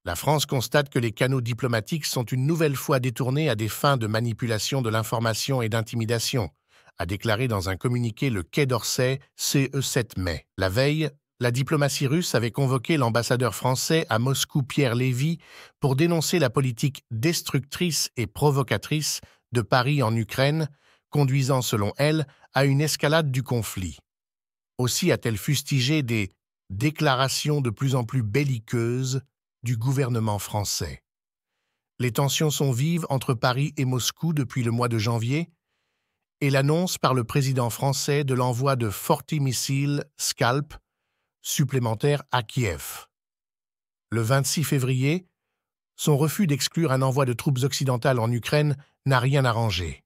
La France constate que les canaux diplomatiques sont une nouvelle fois détournés à des fins de manipulation de l'information et d'intimidation, a déclaré dans un communiqué le Quai d'Orsay CE7 mai. La veille, la diplomatie russe avait convoqué l'ambassadeur français à Moscou Pierre Lévy pour dénoncer la politique destructrice et provocatrice de Paris en Ukraine, conduisant selon elle à une escalade du conflit. Aussi a-t-elle fustigé des déclarations de plus en plus belliqueuses du gouvernement français. Les tensions sont vives entre Paris et Moscou depuis le mois de janvier et l'annonce par le président français de l'envoi de 40 missiles Scalp supplémentaires à Kiev. Le 26 février, son refus d'exclure un envoi de troupes occidentales en Ukraine n'a rien arrangé.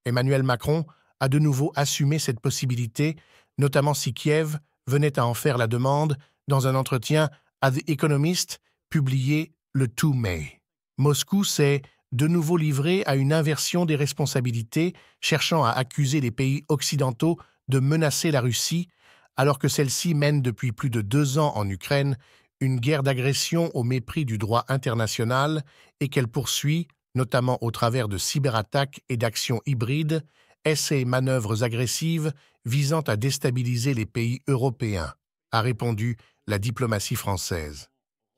Emmanuel Macron a de nouveau assumé cette possibilité, notamment si Kiev venait à en faire la demande dans un entretien à The Economist publié le 2 mai. Moscou s'est de nouveau livré à une inversion des responsabilités, cherchant à accuser les pays occidentaux de menacer la Russie, alors que celle-ci mène depuis plus de 2 ans en Ukraine une guerre d'agression au mépris du droit international et qu'elle poursuit, notamment au travers de cyberattaques et d'actions hybrides, essais et manœuvres agressives visant à déstabiliser les pays européens, a répondu la diplomatie française.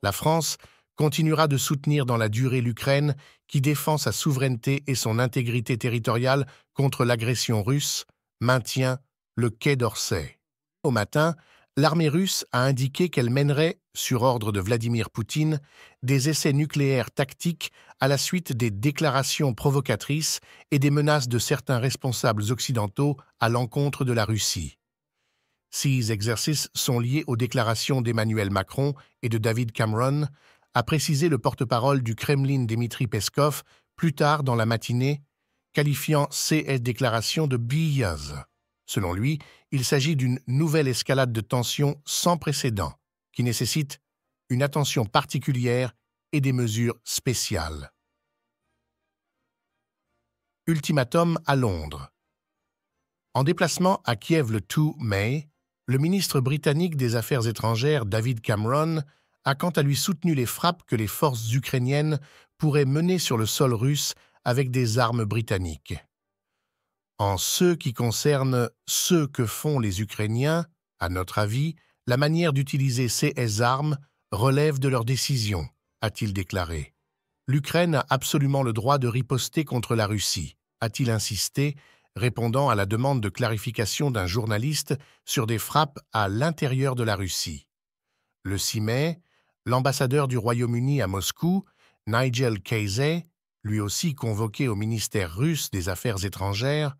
La France continuera de soutenir dans la durée l'Ukraine qui défend sa souveraineté et son intégrité territoriale contre l'agression russe, maintient le Quai d'Orsay. Au matin, l'armée russe a indiqué qu'elle mènerait, sur ordre de Vladimir Poutine, des essais nucléaires tactiques à la suite des déclarations provocatrices et des menaces de certains responsables occidentaux à l'encontre de la Russie. Ces exercices sont liés aux déclarations d'Emmanuel Macron et de David Cameron, a précisé le porte-parole du Kremlin Dmitri Peskov plus tard dans la matinée, qualifiant ces déclarations de biaises. Selon lui, il s'agit d'une nouvelle escalade de tensions sans précédent, qui nécessite une attention particulière et des mesures spéciales. Ultimatum à Londres. En déplacement à Kiev le 2 mai, le ministre britannique des Affaires étrangères David Cameron a quant à lui soutenu les frappes que les forces ukrainiennes pourraient mener sur le sol russe avec des armes britanniques. En ce qui concerne ce que font les Ukrainiens, à notre avis, la manière d'utiliser ces armes relève de leur décision, a-t-il déclaré. L'Ukraine a absolument le droit de riposter contre la Russie, a-t-il insisté, répondant à la demande de clarification d'un journaliste sur des frappes à l'intérieur de la Russie. Le 6 mai, l'ambassadeur du Royaume-Uni à Moscou, Nigel Casey, lui aussi convoqué au ministère russe des Affaires étrangères,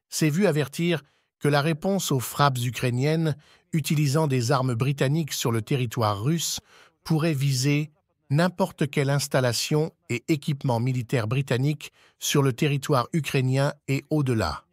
s'est vu avertir que la réponse aux frappes ukrainiennes utilisant des armes britanniques sur le territoire russe pourrait viser n'importe quelle installation et équipement militaire britannique sur le territoire ukrainien et au-delà.